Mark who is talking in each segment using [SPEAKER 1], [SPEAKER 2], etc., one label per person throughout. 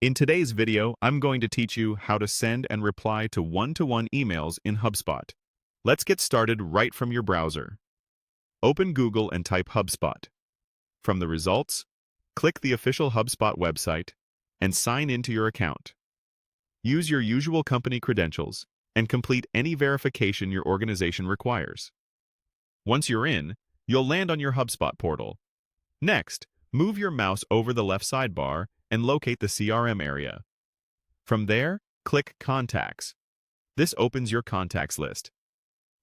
[SPEAKER 1] In today's video, I'm going to teach you how to send and reply to one-to-one emails in HubSpot. Let's get started right from your browser. Open Google and type HubSpot. From the results, click the official HubSpot website and sign into your account. Use your usual company credentials and complete any verification your organization requires. Once you're in, you'll land on your HubSpot portal. Next, move your mouse over the left sidebar and locate the CRM area. From there, click Contacts. This opens your contacts list.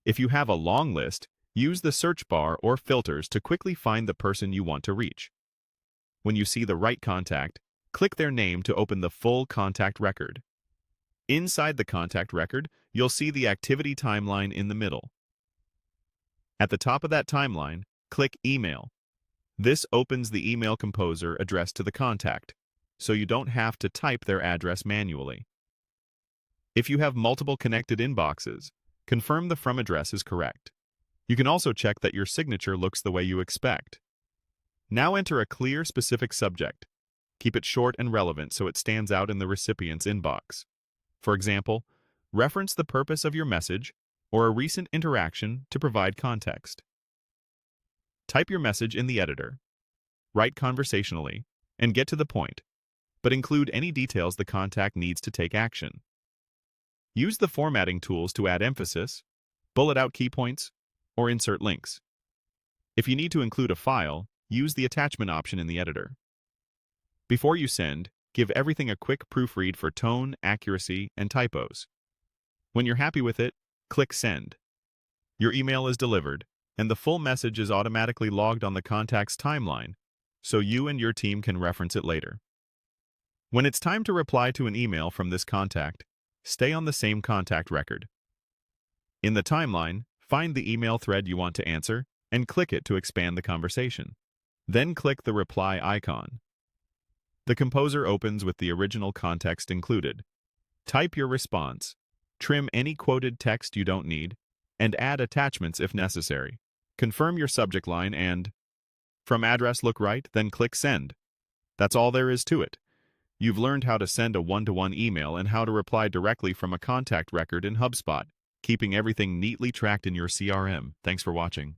[SPEAKER 1] If you have a long list, use the search bar or filters to quickly find the person you want to reach. When you see the right contact, click their name to open the full contact record. Inside the contact record, you'll see the activity timeline in the middle. At the top of that timeline, click Email. This opens the email composer addressed to the contact, so you don't have to type their address manually. If you have multiple connected inboxes, confirm the from address is correct. You can also check that your signature looks the way you expect. Now enter a clear, specific subject. Keep it short and relevant so it stands out in the recipient's inbox. For example, reference the purpose of your message or a recent interaction to provide context. Type your message in the editor. Write conversationally and get to the point, but include any details the contact needs to take action. Use the formatting tools to add emphasis, bullet out key points, or insert links. If you need to include a file, use the attachment option in the editor. Before you send, give everything a quick proofread for tone, accuracy, and typos. When you're happy with it, click Send. Your email is delivered, and the full message is automatically logged on the contact's timeline, so you and your team can reference it later. When it's time to reply to an email from this contact, stay on the same contact record. In the timeline, find the email thread you want to answer and click it to expand the conversation. Then click the reply icon. The composer opens with the original context included. Type your response, trim any quoted text you don't need, and add attachments if necessary. Confirm your subject line and, from address look right, then click Send. That's all there is to it. You've learned how to send a one-to-one email and how to reply directly from a contact record in HubSpot, keeping everything neatly tracked in your CRM. Thanks for watching.